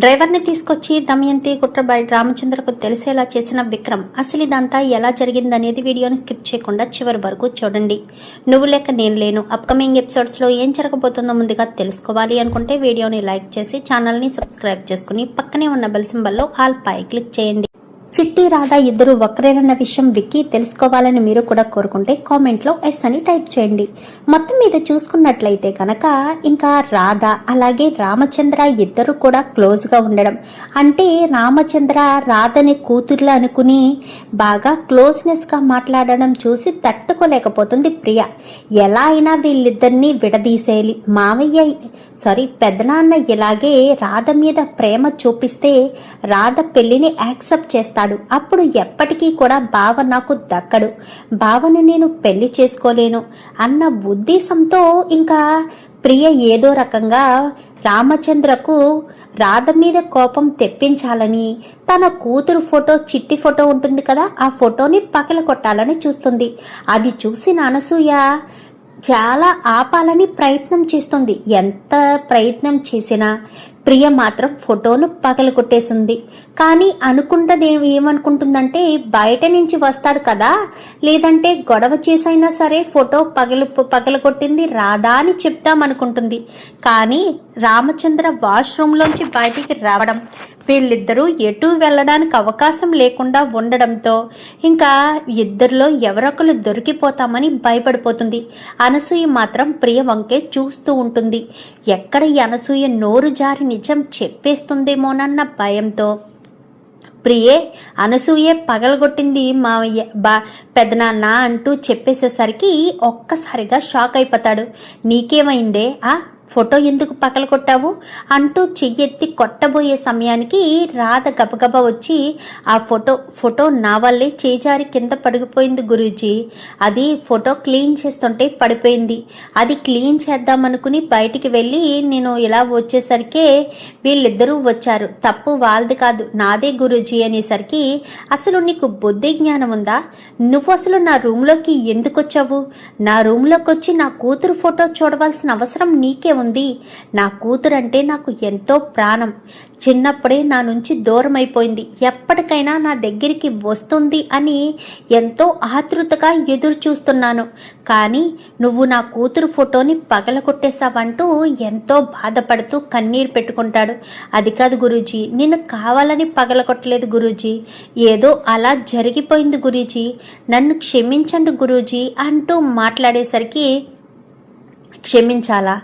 డ్రైవర్ని తీసుకొచ్చి దమయంతి కుట్రబై రామచంద్రకు తెలిసేలా చేసిన విక్రమ్ అసలు ఇదంతా ఎలా జరిగిందనేది వీడియోని స్కిప్ చేయకుండా చివరి వరకు చూడండి. నువ్వు లేక నేను లేను అప్కమింగ్ ఎపిసోడ్స్లో ఏం జరగబోతుందో ముందుగా తెలుసుకోవాలి అనుకుంటే వీడియోని లైక్ చేసి ఛానల్ని సబ్స్క్రైబ్ చేసుకుని పక్కనే ఉన్న బెల్ సింబల్లో ఆల్ పై క్లిక్ చేయండి. చిట్టి రాధా ఇద్దరు ఒక్కరేనన్న విషయం విక్కీ తెలుసుకోవాలని మీరు కూడా కోరుకుంటే కామెంట్లో ఎస్ అని టైప్ చేయండి. మొత్తం మీద చూసుకున్నట్లయితే కనుక ఇంకా రాధా అలాగే రామచంద్ర ఇద్దరు కూడా క్లోజ్గా ఉండడం, అంటే రామచంద్ర రాధని కూతుర్లు అనుకుని బాగా క్లోజ్నెస్గా మాట్లాడడం చూసి తట్టుకోలేకపోతుంది ప్రియ. ఎలా అయినా వీళ్ళిద్దరినీ విడదీసేయాలి. పెద్దనాన్న ఇలాగే రాధ మీద ప్రేమ చూపిస్తే రాధ పెళ్లిని యాక్సెప్ట్ చేస్తాడు. అప్పుడు ఎప్పటికీ కూడా బావ నాకు దక్కడు, బావను నేను పెళ్లి చేసుకోలేను అన్న ఉద్దేశంతో ఇంకా ప్రియ ఏదో రకంగా రామచంద్రకు రాధ మీద కోపం తెప్పించాలని తన కూతురు ఫోటో చిట్టి ఫోటో ఉంటుంది కదా, ఆ ఫోటోని పగల కొట్టాలని చూస్తుంది. అది చూసిన అనసూయ చాలా ఆపాలని ప్రయత్నం చేస్తుంది. ఎంత ప్రయత్నం చేసినా ప్రియ మాత్రం ఫోటోను పగల కొట్టేసింది. కానీ ఏమనుకుంటుందంటే బయట నుంచి వస్తాడు కదా, లేదంటే గొడవ చేసైనా సరే ఫోటో పగలగొట్టింది రాధా అని చెప్తామనుకుంటుంది. కానీ రామచంద్ర వాష్రూమ్లోంచి బయటికి రావడం, వీళ్ళిద్దరూ ఎటు వెళ్ళడానికి అవకాశం లేకుండా ఉండడంతో ఇంకా ఇద్దరిలో ఎవరొకరు దొరికిపోతామని భయపడిపోతుంది. అనసూయ మాత్రం ప్రియ వంకే చూస్తూ ఉంటుంది. ఎక్కడ ఈ అనసూయ నోరు జారి నిజం చెప్పేస్తుందేమోనన్న భయంతో ప్రియే అనసూయే పగలగొట్టింది మావయ్య పెదనాన్న అంటూ చెప్పేసేసరికి ఒక్కసారిగా షాక్ అయిపోతాడు. నీకేమైందే, ఫోటో ఎందుకు పగలగొట్టావు అంటూ చెయ్యెత్తి కొట్టబోయే సమయానికి రాధ గబగబా వచ్చి ఆ ఫోటో నా వల్లే చేజారి కింద పడిపోయింది గురూజీ, అది ఫోటో క్లీన్ చేస్తుంటే పడిపోయింది, అది క్లీన్ చేద్దామనుకుని బయటికి వెళ్ళి నేను ఇలా వచ్చేసరికి వీళ్ళిద్దరూ వచ్చారు, తప్పు వాళ్ళది కాదు నాదే గురూజీ అనేసరికి అసలు నీకు బుద్ధి జ్ఞానం ఉందా, నువ్వు అసలు నా రూమ్లోకి ఎందుకు వచ్చావు, నా రూమ్లోకి వచ్చి నా కూతురు ఫోటో చూడవలసిన అవసరం నీకే ఉంది, నా కూతురంటే నాకు ఎంతో ప్రాణం, చిన్నప్పుడే నా నుంచి దూరం అయిపోయింది, ఎప్పటికైనా నా దగ్గరికి వస్తుంది అని ఎంతో ఆతృతగా ఎదురు చూస్తున్నాను, కానీ నువ్వు నా కూతురు ఫోటోని పగలగొట్టేశావంటూ ఎంతో బాధపడుతూ కన్నీరు పెట్టుకుంటాడు. అది కాదు గురూజీ, నేను కావాలని పగలగొట్టలేదు గురూజీ, ఏదో అలా జరిగిపోయింది గురూజీ, నన్ను క్షమించండి గురూజీ అంటూ మాట్లాడేసరికి క్షమించాలా,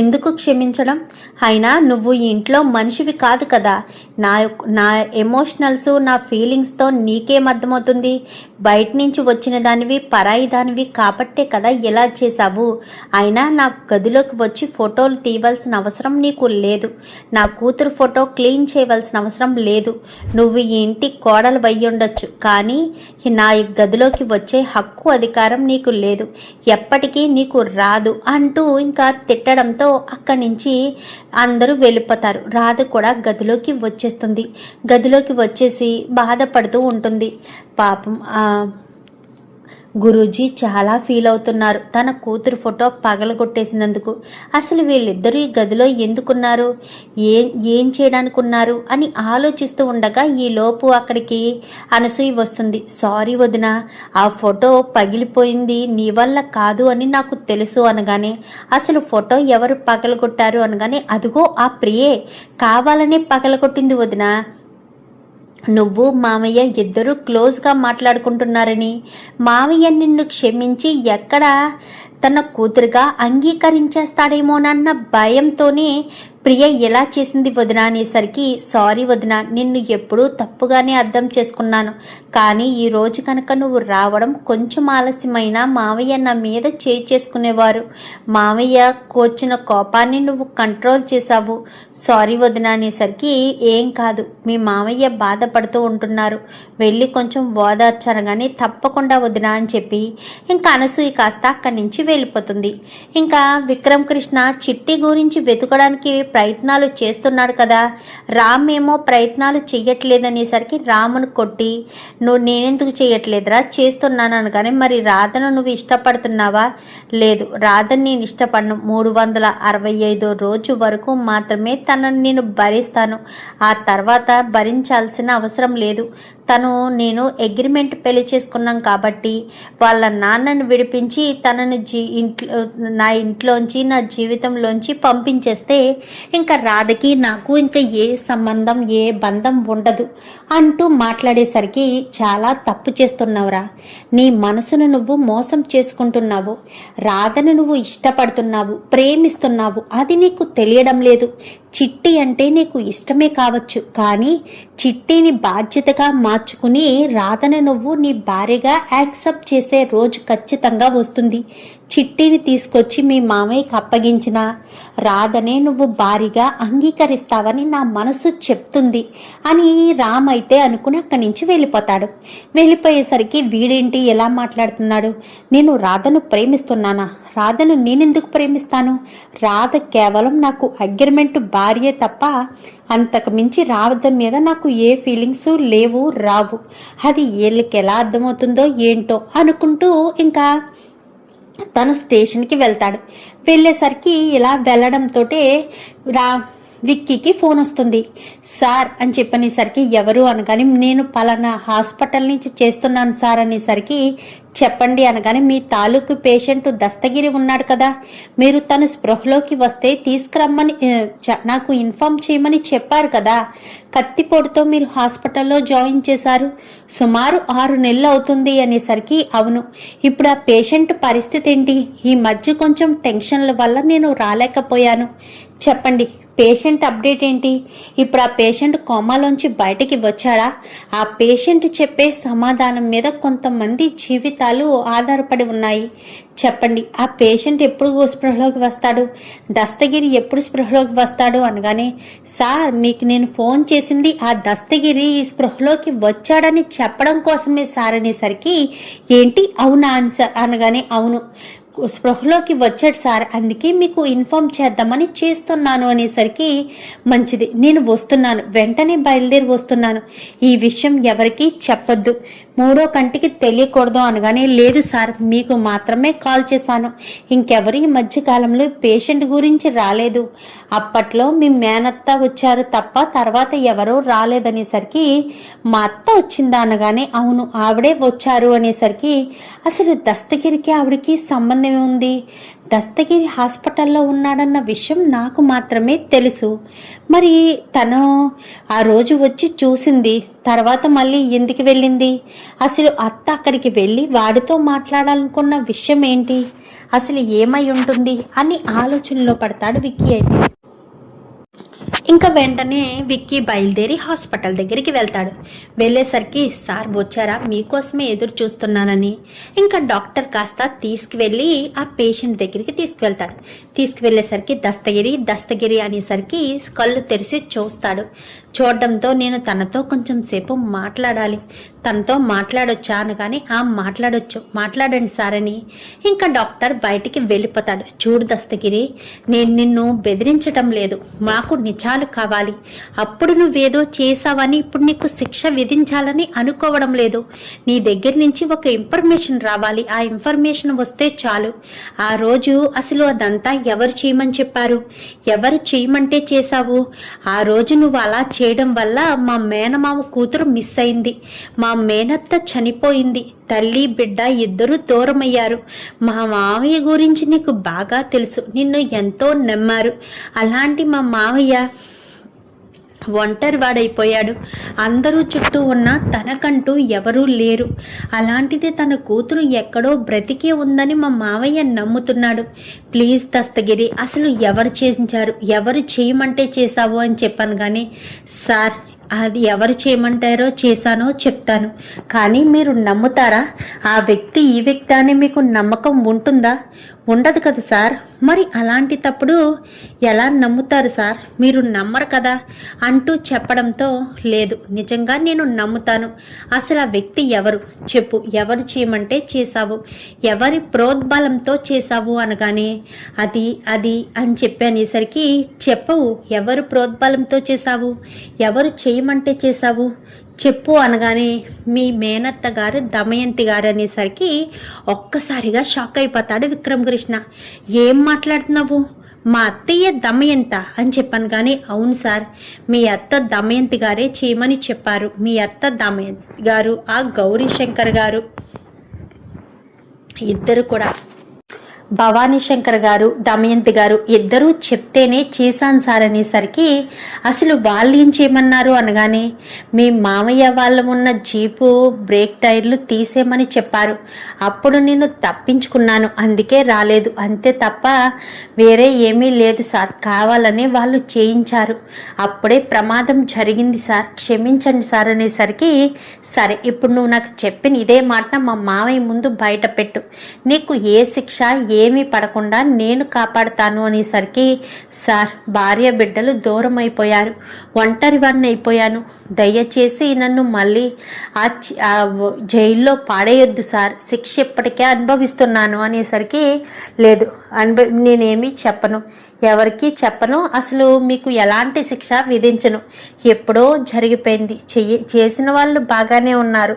ఎందుకు క్షమించడం, అయినా నువ్వు ఈ ఇంట్లో మనిషివి కాదు కదా, నా ఎమోషనల్స్ నా ఫీలింగ్స్తో నీకేం అర్థమవుతుంది, బయట నుంచి వచ్చిన దానివి పరాయి దానివి కాబట్టే కదా ఇలా చేశావు, అయినా నా గదిలోకి వచ్చి ఫోటోలు తీయవలసిన అవసరం నీకు లేదు, నా కూతురు ఫోటో క్లీన్ చేయవలసిన అవసరం లేదు, నువ్వు ఈ ఇంటి కోడలు అయ్యుండొచ్చు, కానీ నా గదిలోకి వచ్చే హక్కు అధికారం నీకు లేదు, ఎప్పటికీ నీకు రాదు అంటూ ఇంకా తిట్టడంతో అక్కడి నుంచి అందరూ వెళ్ళిపోతారు. రాధ కూడా గదిలోకి వచ్చేస్తుంది. గదిలోకి వచ్చేసి బాధపడుతూ ఉంటుంది. పాపం గురూజీ చాలా ఫీల్ అవుతున్నారు తన కూతురు ఫోటో పగలగొట్టేసినందుకు. అసలు వీళ్ళిద్దరూ ఈ గదిలో ఎందుకున్నారు, ఏం చేయడానికి ఉన్నారు అని ఆలోచిస్తూ ఉండగా ఈలోపు అక్కడికి అనసూయ వస్తుంది. సారీ వదిన, ఆ ఫోటో పగిలిపోయింది నీ వల్ల కాదు అని నాకు తెలుసు అనగానే, అసలు ఫోటో ఎవరు పగలగొట్టారు అనగానే, అదిగో ఆ ప్రియే కావాలనే పగలగొట్టింది వదిన, నువ్వు మామయ్య ఇద్దరూ క్లోజ్గా మాట్లాడుకుంటున్నారని, మామయ్య నిన్ను క్షమించి ఎక్కడ తన కూతురుగా అంగీకరించేస్తాడేమోనన్న భయంతోనే ప్రియ ఎలా చేసింది వదిన అనేసరికి, సారీ వదిన, నిన్ను ఎప్పుడూ తప్పుగానే అర్థం చేసుకున్నాను, కానీ ఈరోజు కనుక నువ్వు రావడం కొంచెం ఆలస్యమైనా మావయ్య నా మీద చేసుకునేవారు, మావయ్య వచ్చిన కోపాన్ని నువ్వు కంట్రోల్ చేశావు, సారీ వదిన అనేసరికి, ఏం కాదు మీ మావయ్య బాధపడుతూ ఉంటున్నారు, వెళ్ళి కొంచెం ఓదార్చనగానే తప్పకుండా వదిన అని చెప్పి ఇంకా అనసూయ కాస్త అక్కడి నుంచి వెళ్ళిపోతుంది. ఇంకా విక్రమ్ కృష్ణ చిట్టి గురించి వెతకడానికి ప్రయత్నాలు చేస్తున్నాడు కదా, రామ్ ఏమో ప్రయత్నాలు చెయ్యట్లేదనేసరికి రామును కొట్టి, నువ్వు నేనెందుకు చెయ్యట్లేదురా, చేస్తున్నాను అనగానే, మరి రాధను నువ్వు ఇష్టపడుతున్నావా? లేదు, రాధని నేను ఇష్టపడను. 365 రోజు వరకు మాత్రమే తనని నేను భరిస్తాను, ఆ తర్వాత భరించాల్సిన అవసరం లేదు. తను నేను అగ్రిమెంట్ పెళ్లి చేసుకున్నాం కాబట్టి వాళ్ళ నాన్నను విడిపించి తనని నా ఇంట్లోంచి నా జీవితంలోంచి పంపించేస్తే ఇంకా రాధకి నాకు ఇంకా ఏ సంబంధం ఏ బంధం ఉండదు అంటూ మాట్లాడేసరికి, చాలా తప్పు చేస్తున్నావురా, నీ మనసును నువ్వు మోసం చేసుకుంటున్నావు, రాధను నువ్వు ఇష్టపడుతున్నావు, ప్రేమిస్తున్నావు, అది నీకు తెలియడం లేదు. చిట్టి అంటే నీకు ఇష్టమే కావచ్చు, కానీ చిట్టిని బాధ్యతగా మార్చుకుని రాధను నువ్వు నీ భార్యగా యాక్సెప్ట్ చేసే రోజు ఖచ్చితంగా వస్తుంది. చిట్టిని తీసుకొచ్చి మీ మామయ్యకి అప్పగించిన రాధనే నువ్వు భారీగా అంగీకరిస్తావని నా మనసు చెప్తుంది అని రామ్ అయితే అనుకుని అక్కడి నుంచి వెళ్ళిపోతాడు. వెళ్ళిపోయేసరికి వీడేంటి ఎలా మాట్లాడుతున్నాడు, నేను రాధను ప్రేమిస్తున్నానా, రాధను నేనెందుకు ప్రేమిస్తాను, రాధ కేవలం నాకు అగ్రిమెంట్ భార్యే తప్ప అంతకు మించి రాధ మీద నాకు ఏ ఫీలింగ్స్ లేవు రావు, అది వీళ్ళకి ఎలా అర్థమవుతుందో ఏంటో అనుకుంటూ ఇంకా తను స్టేషన్కి వెళ్తాడు. వెళ్ళేసరికి ఇలా వెళ్ళడంతో విక్కీకి ఫోన్ వస్తుంది. సార్ అని చెప్పనేసరికి, ఎవరు అనగానే, నేను పలానా హాస్పిటల్ నుంచి చేస్తున్నాను సార్ అనేసరికి, చెప్పండి అనగానే, మీ తాలూకు పేషెంట్ దస్తగిరి ఉన్నాడు కదా, మీరు తను స్పృహలోకి వస్తే తీసుకురమ్మని నాకు ఇన్ఫామ్ చేయమని చెప్పారు కదా, కత్తిపోటుతో మీరు హాస్పిటల్లో జాయిన్ చేశారు, సుమారు 6 నెలలు అవుతుంది అనేసరికి, అవును, ఇప్పుడు ఆ పేషెంట్ పరిస్థితి ఏంటి, ఈ మధ్య కొంచెం టెన్షన్ల వల్ల నేను రాలేకపోయాను, చెప్పండి పేషెంట్ అప్డేట్ ఏంటి, ఇప్పుడు ఆ పేషెంట్ కోమాలోంచి బయటికి వచ్చాడా, ఆ పేషెంట్ చెప్పే సమాధానం మీద కొంతమంది జీవితాలు ఆధారపడి ఉన్నాయి, చెప్పండి ఆ పేషెంట్ ఎప్పుడు స్పృహలోకి వస్తాడు, దస్తగిరి ఎప్పుడు స్పృహలోకి వస్తాడు అనగానే, సార్ మీకు నేను ఫోన్ చేసింది ఆ దస్తగిరి స్పృహలోకి వచ్చాడని చెప్పడం కోసమే సార్ అనేసరికి, ఏంటి అవునా అనగానే, అవును స్పృహలోకి వచ్చాడు సార్, అందుకే మీకు ఇన్ఫామ్ చేద్దామని చేస్తున్నాను అనేసరికి, మంచిది నేను వస్తున్నాను, వెంటనే బయలుదేరి వస్తున్నాను, ఈ విషయం ఎవరికి చెప్పొద్దు, 3వ కంటికి తెలియకూడదు అనగానే, లేదు సార్ మీకు మాత్రమే కాల్ చేశాను, ఇంకెవరు ఈ మధ్యకాలంలో పేషెంట్ గురించి రాలేదు, అప్పట్లో మీ మేనత్త వచ్చారు తప్ప తర్వాత ఎవరో రాలేదనేసరికి, మా అత్త వచ్చిందా అనగానే, అవును ఆవిడే వచ్చారు అనేసరికి, అసలు దస్తగిరికి ఆవిడికి సంబంధం ఉంది, దస్తగిరి హాస్పిటల్లో ఉన్నాడన్న విషయం నాకు మాత్రమే తెలుసు, మరి తను ఆ రోజు వచ్చి చూసింది, తర్వాత మళ్ళీ ఎందుకు వెళ్ళింది, అసలు అత్త అక్కడికి వెళ్ళి వాడితో మాట్లాడాలనుకున్న విషయం ఏంటి, అసలు ఏమై ఉంటుంది అని ఆలోచనలో పడతాడు విక్కీ. అయితే ఇంకా వెంటనే విక్కీ బయలుదేరి హాస్పిటల్ దగ్గరికి వెళ్తాడు. వెళ్ళేసరికి, సార్ వచ్చారా, మీకోసమే ఎదురు చూస్తున్నానని ఇంకా డాక్టర్ కాస్త తీసుకువెళ్ళి ఆ పేషెంట్ దగ్గరికి తీసుకువెళ్తాడు. తీసుకువెళ్ళేసరికి దస్తగిరి అనేసరికి కళ్ళు తెరిచి చూస్తాడు. చూడడంతో, నేను తనతో కొంచెం సేపు మాట్లాడాలి, తనతో మాట్లాడొచ్చా అనగానే, మాట్లాడండి సార్ అని ఇంకా డాక్టర్ బయటికి వెళ్ళిపోతాడు. చూడు దస్తగిరి, నేను నిన్ను బెదిరించటం లేదు, మాకు నిజాలు కావాలి, అప్పుడు నువ్వేదో చేసావని ఇప్పుడు నీకు శిక్ష విధించాలని అనుకోవడం లేదు, నీ దగ్గర నుంచి ఒక ఇన్ఫర్మేషన్ రావాలి, ఆ ఇన్ఫర్మేషన్ వస్తే చాలు. ఆ రోజు అసలు అదంతా ఎవరు చేయమని చెప్పారు, ఎవరు చేయమంటే చేశావు, ఆ రోజు నువ్వు అలా చేయడం వల్ల మా మేనమామ కూతురు మిస్ అయింది, మా మేనత్త చనిపోయింది, తల్లి బిడ్డ ఇద్దరు దూరమయ్యారు, మా మావయ్య గురించి నీకు బాగా తెలుసు, నిన్ను ఎంతో నమ్మారు, అలాంటి మా మావయ్య ఒంటరి వాడైపోయాడు, అందరూ చుట్టూ ఉన్న తనకంటూ ఎవరూ లేరు, అలాంటిది తన కూతురు ఎక్కడో బ్రతికే ఉందని మా మావయ్య నమ్ముతున్నాడు, ప్లీజ్ దస్తగిరి అసలు ఎవరు చేయించారు, ఎవరు చేయమంటే చేశావు అని చెప్పాను. కానీ సార్, అది ఎవరు చేయమంటారో చేశానో చెప్తాను, కానీ మీరు నమ్ముతారా, ఆ వ్యక్తి ఈ వ్యక్తి అని మీకు నమ్మకం ఉంటుందా, ఉండదు కదా సార్, మరి అలాంటి తప్పుడు ఎలా నమ్ముతారు సార్, మీరు నమ్మరు కదా అంటూ చెప్పడంతో, లేదు నిజంగా నేను నమ్ముతాను, అసలు ఆ వ్యక్తి ఎవరు చెప్పు, ఎవరు చేయమంటే చేశావు, ఎవరి ప్రోద్బలంతో చేశావు అనగానే, అది అది అని చెప్పి అనేసరికి, చెప్పవు, ఎవరు ప్రోద్బలంతో చేశావు, ఎవరు చేయమంటే చేశావు చెప్పు అనగానే, మీ మేనత్త గారు దమయంతి గారు అనేసరికి ఒక్కసారిగా షాక్ అయిపోతాడు విక్రమ్ కృష్ణ. ఏం మాట్లాడుతున్నావు, మా అత్తయ్య దమయంత అని చెప్పాను. కానీ అవును సార్, మీ అత్త దమయంతి గారే చేయమని చెప్పారు. మీ అత్త దమయంతి గారు, ఆ గౌరీ శంకర్ గారు ఇద్దరు కూడా, భవానీ శంకర్ గారు, దమయంతి గారు ఇద్దరూ చెప్తేనే చేశాను సార్ అనేసరికి, అసలు వాళ్ళు ఏం చేయమన్నారు అనగానే, మీ మామయ్య వాళ్ళు ఉన్న జీపు బ్రేక్ టైర్లు తీసేయమని చెప్పారు. అప్పుడు నేను తప్పించుకున్నాను, అందుకే రాలేదు, అంతే తప్ప వేరే ఏమీ లేదు సార్. కావాలని వాళ్ళు చేయించారు, అప్పుడే ప్రమాదం జరిగింది సార్, క్షమించండి సార్ అనేసరికి, సరే ఇప్పుడు నువ్వు నాకు చెప్పిన ఇదే మాట మా మామయ్య ముందు బయట పెట్టు, నీకు ఏ శిక్ష ఏమీ పడకుండా నేను కాపాడుతాను అనేసరికి, సార్ భార్య బిడ్డలు దూరం అయిపోయారు, ఒంటరివాడిని అయిపోయాను, దయచేసి నన్ను మళ్ళీ ఆ జైల్లో పాడేయొద్దు సార్, శిక్ష ఇప్పటికే అనుభవిస్తున్నాను అనేసరికి, లేదు నేనేమీ చెప్పను, ఎవరికి చెప్పను, అసలు మీకు ఎలాంటి శిక్ష విధించను, ఎప్పుడో జరిగిపోయింది, చేసిన వాళ్ళు బాగానే ఉన్నారు,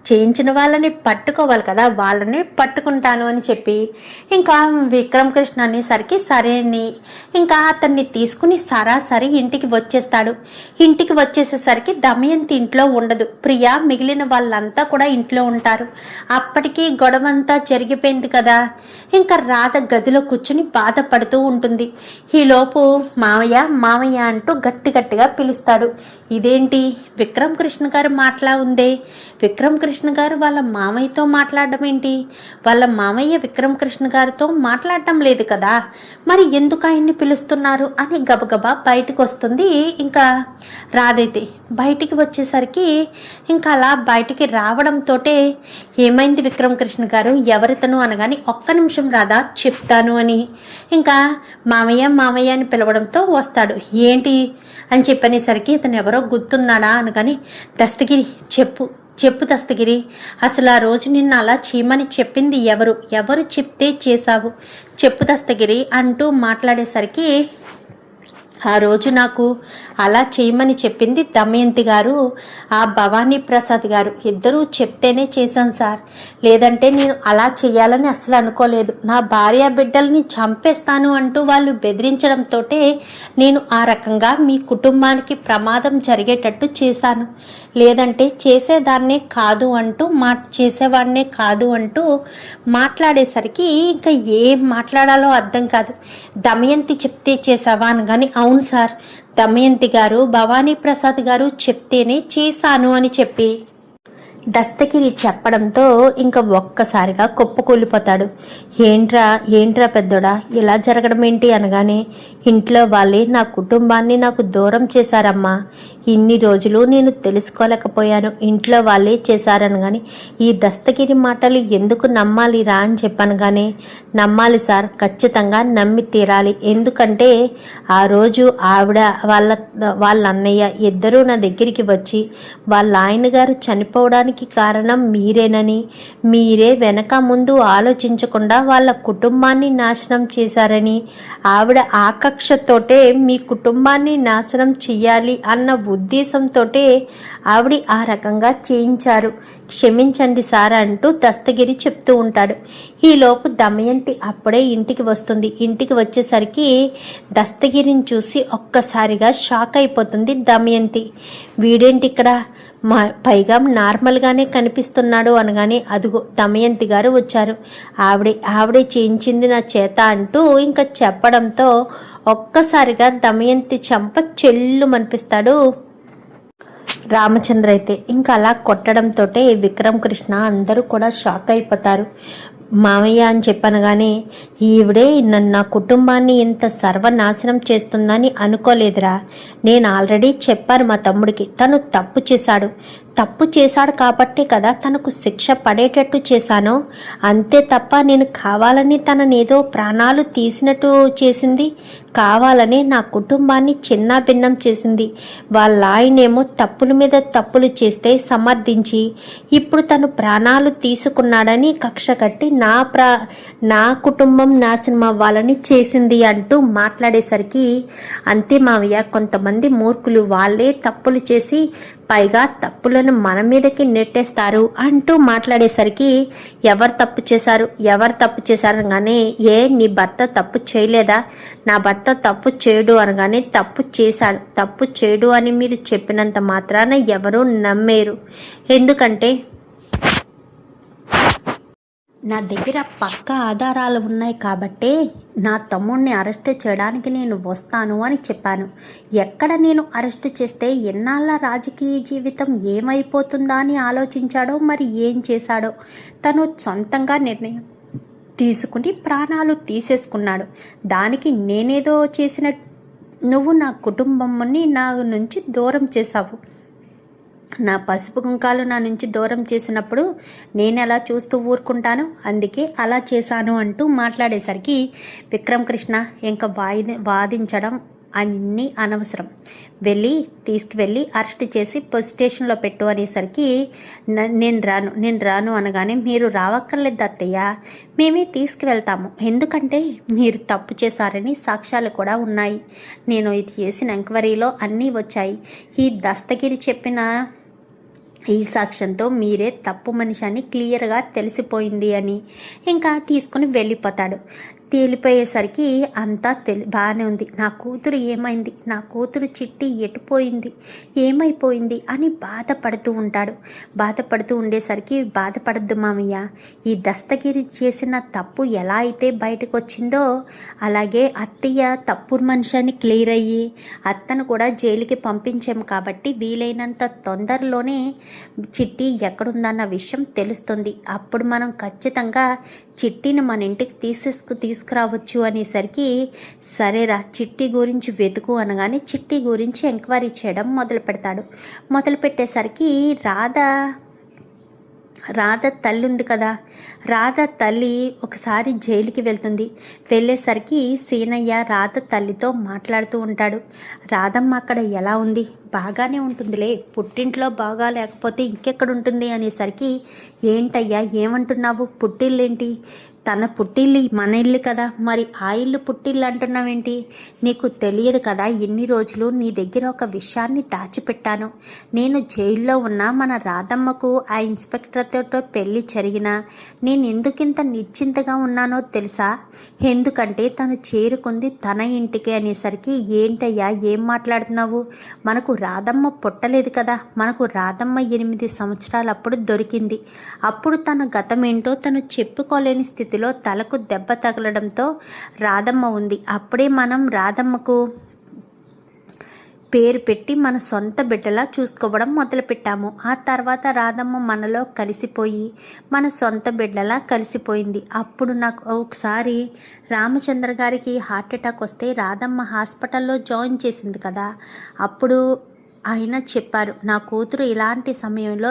చేయించిన వాళ్ళని పట్టుకోవాలి కదా, వాళ్ళని పట్టుకుంటాను అని చెప్పి ఇంకా విక్రమ్ కృష్ణ అనేసరికి సరే అని ఇంకా అతన్ని తీసుకుని సరాసరి ఇంటికి వచ్చేస్తాడు. ఇంటికి వచ్చేసేసరికి దమయంతి ఇంట్లో ఉండదు, ప్రియా మిగిలిన వాళ్ళంతా కూడా ఇంట్లో ఉంటారు. అప్పటికి గొడవంతా జరిగిపోయింది కదా, ఇంకా రాధ గదిలో కూర్చుని బాధపడుతూ ఉంటుంది. ఈలోపు మామయ్య మామయ్య అంటూ గట్టిగా పిలుస్తాడు. ఇదేంటి విక్రమ్ కృష్ణ గారు మాటలా ఉందే, విక్రమ్ కృష్ణ గారు వాళ్ళ మామయ్యతో మాట్లాడడం ఏంటి, వాళ్ళ మామయ్య విక్రమ్ కృష్ణ గారితో మాట్లాడటం లేదు కదా, మరి ఎందుకు ఆయన్ని పిలుస్తున్నారు అని గబగబా బయటకు వస్తుంది. ఇంకా రాధైతే బయటికి వచ్చేసరికి ఇంకా అలా బయటికి రావడంతో, ఏమైంది విక్రమ్ కృష్ణ గారు, ఎవరితను అనగాని, ఒక్క నిమిషం రాధా చెప్తాను అని ఇంకా మామయ్య మామయ్య అని పిలవడంతో వస్తాడు. ఏంటి అని చెప్పనేసరికి, ఇతను ఎవరో గుర్తున్నాడా అనగాని, దస్తగిరి చెప్పు దస్తగిరి, అసలు ఆ రోజు నిన్ను అలా చేయమని చెప్పింది ఎవరు చెప్తే చేశావు చెప్పు దస్తగిరి అంటూ మాట్లాడేసరికి, ఆ రోజు నాకు అలా చేయమని చెప్పింది దమయంతి గారు, ఆ భవానీ ప్రసాద్ గారు ఇద్దరూ చెప్తేనే చేశాను సార్, లేదంటే నేను అలా చేయాలని అసలు అనుకోలేదు. నా భార్య బిడ్డల్ని చంపేస్తాను అంటూ వాళ్ళు బెదిరించడంతో నేను ఆ రకంగా మీ కుటుంబానికి ప్రమాదం జరిగేటట్టు చేశాను, లేదంటే చేసేవాడినే కాదు అంటూ మాట్లాడేసరికి ఇంకా ఏం మాట్లాడాలో అర్థం కాదు. దమయంతి చెప్తే చేసావా అనగాని, అవును సార్, దమయంతి గారు భవానీ ప్రసాద్ గారు చెప్తేనే చేశాను అని చెప్పి దస్తగిరి చెప్పడంతో ఇంకా ఒక్కసారిగా కుప్పకూలిపోతాడు. ఏంట్రా పెద్దోడా, ఇలా జరగడం ఏంటి అనగానే, ఇంట్లో వాళ్ళే నా కుటుంబాన్ని నాకు దూరం చేశారమ్మా, ఇన్ని రోజులు నేను తెలుసుకోలేకపోయాను, ఇంట్లో వాళ్ళే చేశారనగాని, ఈ దస్తగిరి మాటలు ఎందుకు నమ్మాలిరా అని చెప్పనగానే, నమ్మాలి సార్, ఖచ్చితంగా నమ్మి తీరాలి, ఎందుకంటే ఆ రోజు ఆవిడ వాళ్ళ అన్నయ్య ఇద్దరూ నా దగ్గరికి వచ్చి వాళ్ళ ఆయన గారు చనిపోవడానికి కారణం మీరేనని, మీరే వెనక ముందు ఆలోచించకుండా వాళ్ళ కుటుంబాన్ని నాశనం చేశారని, ఆవిడ ఆకక్షతోటే మీ కుటుంబాన్ని నాశనం చెయ్యాలి అన్న ఉద్దేశంతో ఆవిడ ఆ రకంగా చేయించారు, క్షమించండి సార్ అంటూ దస్తగిరి చెప్తూ ఉంటాడు. ఈలోపు దమయంతి అప్పుడే ఇంటికి వస్తుంది. ఇంటికి వచ్చేసరికి దస్తగిరిని చూసి ఒక్కసారిగా షాక్ అయిపోతుంది దమయంతి. వీడేంటి ఇక్కడ పైగా నార్మల్గానే కనిపిస్తున్నాడు అనగానే, అదుగో దమయంతి గారు వచ్చారు, ఆవిడే చేయించింది నా చేత అంటూ ఇంకా చెప్పడంతో ఒక్కసారిగా దమయంతి చెంప చెల్లుమనిపిస్తాడు రామచంద్ర. అయితే ఇంకా అలా కొట్టడంతో విక్రమ్ కృష్ణ అందరూ కూడా షాక్ అయిపోతారు. మామయ్య అని చెప్పనగానే, ఈవిడే నన్ను నా కుటుంబాన్ని ఇంత సర్వనాశనం చేస్తుందని అనుకోలేదురా, నేను ఆల్రెడీ చెప్పాను మా తమ్ముడికి, తను తప్పు చేశాడు, తప్పు చేశాడు కాబట్టే కదా తనకు శిక్ష పడేటట్టు చేశాను. అంతే తప్ప నేను కావాలని తననేదో ప్రాణాలు తీసినట్టు చేసింది, కావాలని నా కుటుంబాన్ని చిన్నాభిన్నం చేసింది. వాళ్ళ ఆయనేమో తప్పుల మీద తప్పులు చేస్తే సమర్థించి ఇప్పుడు తను ప్రాణాలు తీసుకున్నాడని కక్ష కట్టి నా కుటుంబం నాశనం అవ్వాలని చేసింది అంటూ మాట్లాడేసరికి, అంతే మావయ్య, కొంతమంది మూర్ఖులు వాళ్ళే తప్పులు చేసి పైగా తప్పులను మన మీదకి నెట్టేస్తారు అంటూ మాట్లాడేసరికి, ఎవరు తప్పు చేశారు అనగానే, నీ భర్త తప్పు చేయలేదా? నా భర్త తప్పు చేయడు అనగానే, తప్పు చేయడు అని మీరు చెప్పినంత మాత్రాన ఎవరూ నమ్మేరు. ఎందుకంటే నా దగ్గర పక్కా ఆధారాలు ఉన్నాయి కాబట్టే నా తమ్ముడిని అరెస్ట్ చేయడానికి నేను వస్తాను అని చెప్పాను. ఎక్కడ నేను అరెస్ట్ చేస్తే ఎన్నాళ్ళ రాజకీయ జీవితం ఏమైపోతుందా అని ఆలోచించాడో, మరి ఏం చేశాడో. తను సొంతంగా నిర్ణయం తీసుకుని ప్రాణాలు తీసేసుకున్నాడు. దానికి నేనేదో చేసిన, నువ్వు నా కుటుంబాన్ని నా నుంచి దూరం చేశావు. నా పసుపు కుంకాలు నా నుంచి దూరం చేసినప్పుడు నేను ఎలా చూస్తూ ఊరుకుంటాను, అందుకే అలా చేశాను అంటూ మాట్లాడేసరికి విక్రమ్ కృష్ణ ఇంకా వాదించడం అన్నీ అనవసరం, తీసుకువెళ్ళి అరెస్ట్ చేసి పోలీస్ స్టేషన్లో పెట్టు అనేసరికి, నేను రాను అనగానే, మీరు రావక్కర్లేదు అత్తయ్య, మేమే తీసుకువెళ్తాము, ఎందుకంటే మీరు తప్పు చేశారని సాక్ష్యాలు కూడా ఉన్నాయి. నేను ఇది చేసిన ఎంక్వైరీలో అన్నీ వచ్చాయి. ఈ దస్తగిరి చెప్పిన ఈ సాక్ష్యంతో మీరే తప్పు మనిషి అని క్లియర్గా తెలిసిపోయింది అని ఇంకా తీసుకుని వెళ్ళిపోతాడు. తేలిపోయేసరికి అంతా బాగానే ఉంది. నా కూతురు ఏమైంది, నా కూతురు చిట్టి ఎటుపోయింది, ఏమైపోయింది అని బాధపడుతూ ఉంటాడు. బాధపడుతూ ఉండేసరికి, బాధపడద్దు మామయ్య, ఈ దస్తగిరి చేసిన తప్పు ఎలా అయితే బయటకు వచ్చిందో అలాగే అత్తయ్య తప్పు మనిషి అని క్లియర్ అయ్యి అత్తను కూడా జైలుకి పంపించాము కాబట్టి వీలైనంత తొందరలోనే చిట్టి ఎక్కడుందన్న విషయం తెలుస్తుంది. అప్పుడు మనం ఖచ్చితంగా చిట్టిని మన ఇంటికి తీసుకురావచ్చు అనేసరికి, సరేరా చిట్టి గురించి వెతుకు అనగానే చిట్టి గురించి ఎంక్వైరీ చేయడం మొదలుపెట్టేసరికి రాధ తల్లి ఉంది కదా, రాధ తల్లి ఒకసారి జైలుకి వెళ్ళేసరికి సీనయ్య రాధ తల్లితో మాట్లాడుతూ ఉంటాడు. రాధమ్మ అక్కడ ఎలా ఉంది, బాగానే ఉంటుందిలే, పుట్టింట్లో బాగా లేకపోతే ఇంకెక్కడ ఉంటుంది అనేసరికి, ఏంటయ్యా ఏమంటున్నావు, పుట్టిల్లేంటి, తన పుట్టిల్లు మన ఇల్లు కదా, మరి ఆ ఇల్లు పుట్టిల్లు అంటున్నావేంటి, నీకు తెలియదు కదా, ఎన్ని రోజులు నీ దగ్గర ఒక విషయాన్ని దాచిపెట్టాను. నేను జైల్లో ఉన్న మన రాధమ్మకు ఆ ఇన్స్పెక్టర్తో పెళ్ళి జరిగినా నేను ఎందుకింత నిశ్చింతగా ఉన్నానో తెలుసా, ఎందుకంటే తను చేరుకుంది తన ఇంటికి అనేసరికి, ఏంటయ్యా ఏం మాట్లాడుతున్నావు, మనకు రాధమ్మ పుట్టలేదు కదా, మనకు రాధమ్మ 8 సంవత్సరాలప్పుడు దొరికింది. అప్పుడు తన గతమేంటో తను చెప్పుకోలేని స్థితిలో తలకు దెబ్బ తగలడంతో రాధమ్మ ఉంది. అప్పుడే మనం రాధమ్మకు పేరు పెట్టి మన సొంత బిడ్డలా చూసుకోవడం మొదలుపెట్టాము. ఆ తర్వాత రాధమ్మ మనలో కలిసిపోయి మన సొంత బిడ్డలా కలిసిపోయింది. అప్పుడు నాకు ఒకసారి రామచంద్ర గారికి హార్ట్ అటాక్ వస్తే రాధమ్మ హాస్పిటల్లో జాయిన్ చేసింది కదా, అప్పుడు ఆయన చెప్పారు, నా కూతురు ఇలాంటి సమయంలో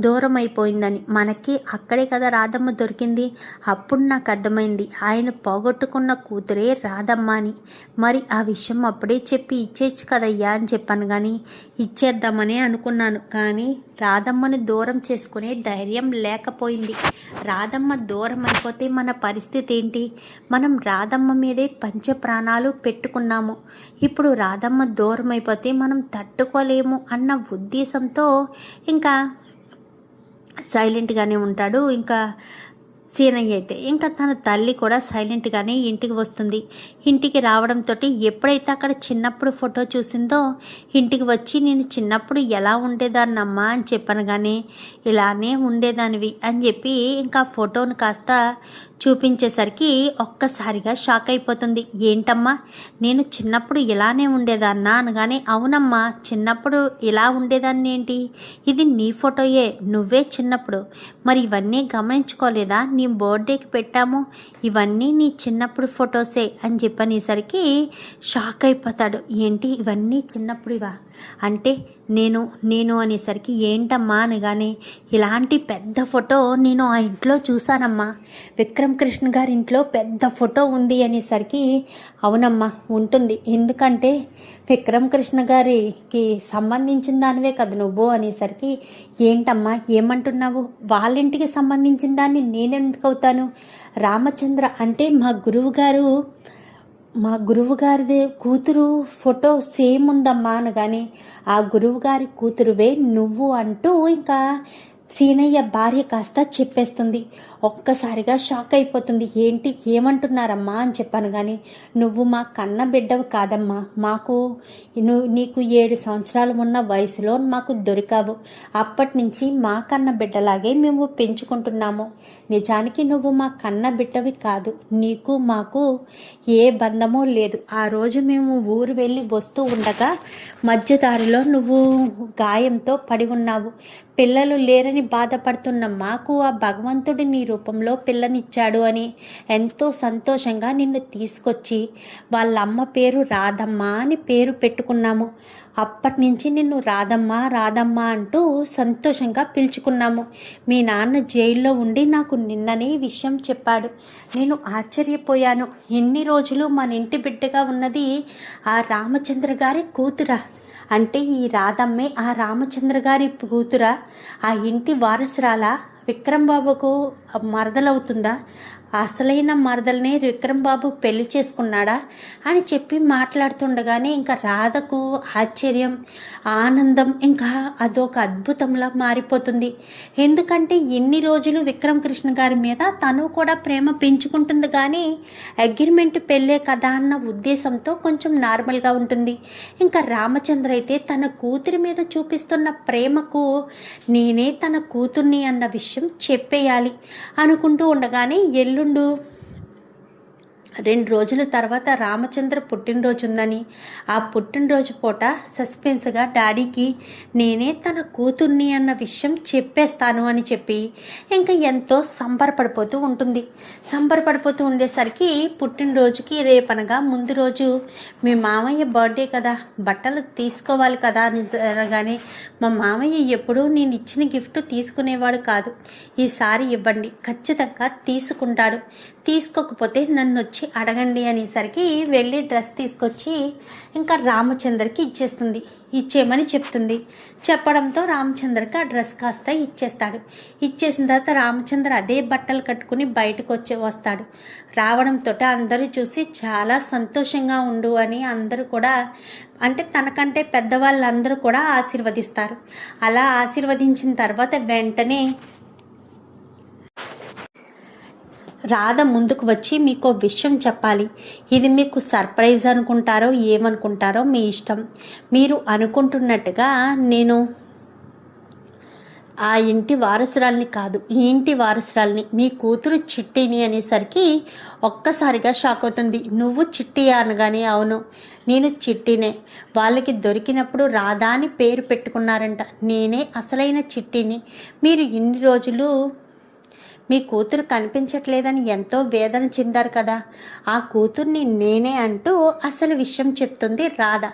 దూరం అయిపోయిందని, మనకి అక్కడే కదా రాధమ్మ దొరికింది. అప్పుడు నాకు అర్థమైంది ఆయన పోగొట్టుకున్న కూతురే రాధమ్మ అని. మరి ఆ విషయం అప్పుడే చెప్పి ఇచ్చేయచ్చు కదయ్యా అని చెప్పాను, కానీ ఇచ్చేద్దామనే అనుకున్నాను, కానీ రాధమ్మని దూరం చేసుకునే ధైర్యం లేకపోయింది. రాధమ్మ దూరం అయిపోతే మన పరిస్థితి ఏంటి, మనం రాధమ్మ మీదే పంచప్రాణాలు పెట్టుకున్నాము, ఇప్పుడు రాధమ్మ దూరం అయిపోతే మనం తట్టుకోలేము అన్న ఉద్దేశంతో ఇంకా సైలెంట్గానే ఉంటాడు. ఇంకా సీనయ్య అయితే ఇంకా తన తల్లి కూడా సైలెంట్గానే ఇంటికి వస్తుంది. ఇంటికి రావడంతో ఎప్పుడైతే అక్కడ చిన్నప్పుడు ఫోటో చూసిందో ఇంటికి వచ్చి, నేను చిన్నప్పుడు ఎలా ఉండేదాన్నమ్మా అని చెప్పాను, కానీ ఇలానే ఉండేదానివి అని చెప్పి ఇంకా ఫోటోను కాస్త చూపించేసరికి ఒక్కసారిగా షాక్ అయిపోతుంది. ఏంటమ్మా నేను చిన్నప్పుడు ఇలానే ఉండేదాన్నా అనగానే, అవునమ్మా చిన్నప్పుడు ఇలా ఉండేదాన్ని ఏంటి, ఇది నీ ఫోటోయే, నువ్వే చిన్నప్పుడు, మరి ఇవన్నీ గమనించుకోలేదా, నీ బర్త్డేకి పెట్టాము, ఇవన్నీ నీ చిన్నప్పుడు ఫొటోసే అని చెప్పనేసరికి షాక్ అయిపోతాడు. ఏంటి ఇవన్నీ చిన్నప్పుడు ఇవా అంటే నేను నేను అనేసరికి ఏంటమ్మా అనగానే, ఇలాంటి పెద్ద ఫోటో నేను ఆ ఇంట్లో చూశానమ్మా, విక్రమ్ కృష్ణ గారి ఇంట్లో పెద్ద ఫోటో ఉంది అనేసరికి, అవునమ్మా ఉంటుంది, ఎందుకంటే విక్రమ్ కృష్ణ గారికి సంబంధించిన దానివే కదా నువ్వు అనేసరికి, ఏంటమ్మా ఏమంటున్నావు, వాళ్ళ ఇంటికి సంబంధించిన దాన్ని నేనెందుకు అవుతాను, రామచంద్ర అంటే మా గురువుగారిది కూతురు ఫోటో సేమ్ ఉందమ్మా అనగానే, ఆ గురువుగారి కూతురువే నువ్వు అంటూ ఇంకా సీనయ్య భార్య కాస్త చెప్పేస్తుంది. ఒక్కసారిగా షాక్ అయిపోతుంది. ఏంటి ఏమంటున్నారమ్మా అని చెప్పాను. కానీ నువ్వు మా కన్న బిడ్డవు కాదమ్మా, మాకు నీకు 7 సంవత్సరాలు ఉన్న వయసులో మాకు దొరికావు, అప్పటి నుంచి మా కన్న బిడ్డలాగే మేము పెంచుకుంటున్నాము. నిజానికి నువ్వు మా కన్న బిడ్డవి కాదు, నీకు మాకు ఏ బంధమూ లేదు. ఆ రోజు మేము ఊరు వెళ్ళి వస్తూ ఉండగా మధ్యదారిలో నువ్వు గాయంతో పడి ఉన్నావు. పిల్లలు లేరని బాధపడుతున్న మాకు ఆ భగవంతుడు నీ రూపంలో పిల్లనిచ్చాడు అని ఎంతో సంతోషంగా నిన్ను తీసుకొచ్చి వాళ్ళ అమ్మ పేరు రాధమ్మ అని పేరు పెట్టుకున్నాము. అప్పటి నుంచి నిన్ను రాధమ్మ రాధమ్మ అంటూ సంతోషంగా పిలుచుకున్నాము. మీ నాన్న జైల్లో ఉండి నాకు నిన్ననే విషయం చెప్పాడు. నేను ఆశ్చర్యపోయాను. ఎన్ని రోజులు మన ఇంటి బిడ్డగా ఉన్నది ఆ రామచంద్ర గారి కూతురా? అంటే ఈ రాధమ్మే ఆ రామచంద్ర గారి కూతురా? ఆ ఇంటి వారసురాలా? విక్రమ్ బాబుకు మరదలవుతుందా? అసలైన మరదల్నే విక్రమ్ బాబు పెళ్లి చేసుకున్నాడా అని చెప్పి మాట్లాడుతుండగానే ఇంకా రాధకు ఆశ్చర్యం, ఆనందం ఇంకా అదొక అద్భుతంలా మారిపోతుంది. ఎందుకంటే ఎన్ని రోజులు విక్రమ్ కృష్ణ గారి మీద తను కూడా ప్రేమ పెంచుకుంటుంది, కానీ అగ్రిమెంట్ పెళ్ళే కదా అన్న ఉద్దేశంతో కొంచెం నార్మల్గా ఉంటుంది. ఇంకా రామచంద్ర అయితే తన కూతురి మీద చూపిస్తున్న ప్రేమకు నేనే తన కూతుర్ని అన్న విషయం చెప్పేయాలి అనుకుంటూ ఉండగానే 2 రోజుల తర్వాత రామచంద్ర పుట్టినరోజు ఉందని, ఆ పుట్టినరోజు పూట సస్పెన్స్గా డాడీకి నేనే తన కూతుర్ని అన్న విషయం చెప్పేస్తాను అని చెప్పి ఇంకా ఎంతో సంబరపడిపోతూ ఉంటుంది. సంబరపడిపోతూ ఉండేసరికి పుట్టినరోజుకి రేపనగా ముందు రోజు మీ మామయ్య బర్త్డే కదా, బట్టలు తీసుకోవాలి కదా అని అనగానే, మా మామయ్య ఎప్పుడూ నేను ఇచ్చిన గిఫ్ట్ తీసుకునేవాడు కాదు, ఈసారి ఇవ్వండి, ఖచ్చితంగా తీసుకుంటాడు, తీసుకోకపోతే నన్ను వచ్చి అడగండి అనేసరికి వెళ్ళి డ్రెస్ తీసుకొచ్చి ఇంకా రామచంద్రకి ఇచ్చేయమని చెప్తుంది. చెప్పడంతో రామచంద్రకి ఆ డ్రెస్ కాస్త ఇచ్చేస్తాడు. ఇచ్చేసిన తర్వాత రామచంద్ర అదే బట్టలు కట్టుకుని బయటకు వస్తాడు. రావడంతో అందరూ చూసి చాలా సంతోషంగా ఉండు అని అందరూ కూడా, అంటే తనకంటే పెద్దవాళ్ళందరూ కూడా ఆశీర్వదిస్తారు. అలా ఆశీర్వదించిన తర్వాత వెంటనే రాధ ముందుకు వచ్చి, మీకు విషయం చెప్పాలి, ఇది మీకు సర్ప్రైజ్ అనుకుంటారో ఏమనుకుంటారో మీ ఇష్టం, మీరు అనుకుంటున్నట్టుగా నేను ఆ ఇంటి వారసురాల్ని కాదు, ఈ ఇంటి వారసురాల్ని, మీ కూతురు చిట్టిని అనేసరికి ఒక్కసారిగా షాక్ అవుతుంది. నువ్వు చిట్టి అనగానే, అవును నేను చిట్టినే, వాళ్ళకి దొరికినప్పుడు రాధా అని పేరు పెట్టుకున్నారంట, నేనే అసలైన చిట్టిని, మీరు ఇన్ని రోజులు మీ కూతురు కనిపించట్లేదని ఎంతో వేదన చెందారు కదా, ఆ కూతుర్ని నేనే అంటూ అసలు విషయం చెప్తుంది రాధ.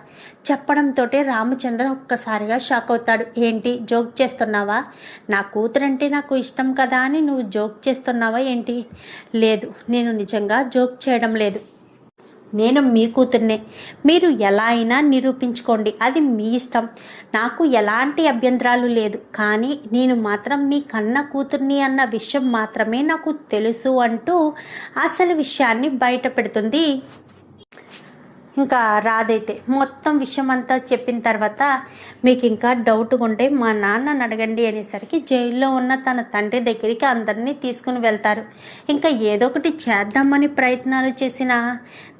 చెప్పడంతో రామచంద్ర ఒక్కసారిగా షాక్ అవుతాడు. ఏంటి జోక్ చేస్తున్నావా, నా కూతురంటే నాకు ఇష్టం కదా అని నువ్వు జోక్ చేస్తున్నావా ఏంటి? లేదు, నేను నిజంగా జోక్ చేయడం లేదు, నేను మీ కూతుర్నే, మీరు ఎలా అయినా నిరూపించుకోండి, అది మీ ఇష్టం, నాకు ఎలాంటి అభ్యంతరాలు లేదు, కానీ నేను మాత్రం మీ కన్న కూతుర్ని అన్న విషయం మాత్రమే నాకు తెలుసు అంటూ అసలు విషయాన్ని బయట పెడుతుంది. ఇంకా రాధైతే మొత్తం విషయం అంతా చెప్పిన తర్వాత, మీకు ఇంకా డౌట్గా ఉంటే మా నాన్నని అడగండి అనేసరికి జైల్లో ఉన్న తన తండ్రి దగ్గరికి అందరినీ తీసుకుని వెళ్తారు. ఇంకా ఏదో ఒకటి చేద్దామని ప్రయత్నాలు చేసిన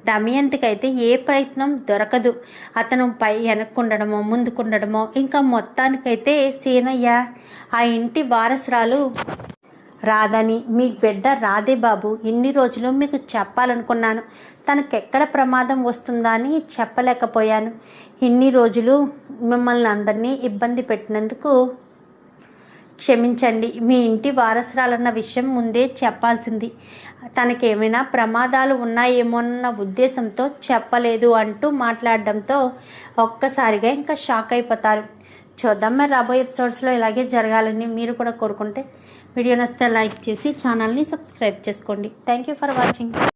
దమయంతికి అయితే ఏ ప్రయత్నం దొరకదు. అతను వెనక్కుండడమో ముందుకుండడమో, ఇంకా మొత్తానికైతే సీనయ్య ఆ ఇంటి వారసురాలు రాధని, మీ బిడ్డ రాధే బాబు, ఇన్ని రోజులు మీకు చెప్పాలనుకున్నాను, తనకెక్కడ ప్రమాదం వస్తుందా అని చెప్పలేకపోయాను, ఇన్ని రోజులు మిమ్మల్ని అందరినీ ఇబ్బంది పెట్టినందుకు క్షమించండి, మీ ఇంటి వారసురాలన్న విషయం ముందే చెప్పాల్సింది, తనకేమైనా ప్రమాదాలు ఉన్నాయేమోనన్న ఉద్దేశంతో చెప్పలేదు అంటూ మాట్లాడడంతో ఒక్కసారిగా ఇంకా షాక్ అయిపోతారు. చూద్దాం మరి రాబోయే ఎపిసోడ్స్లో ఇలాగే జరగాలని మీరు కూడా కోరుకుంటే వీడియో నచ్చితే లైక్ చేసి ఛానల్ని సబ్స్క్రైబ్ చేసుకోండి. Thank you for watching.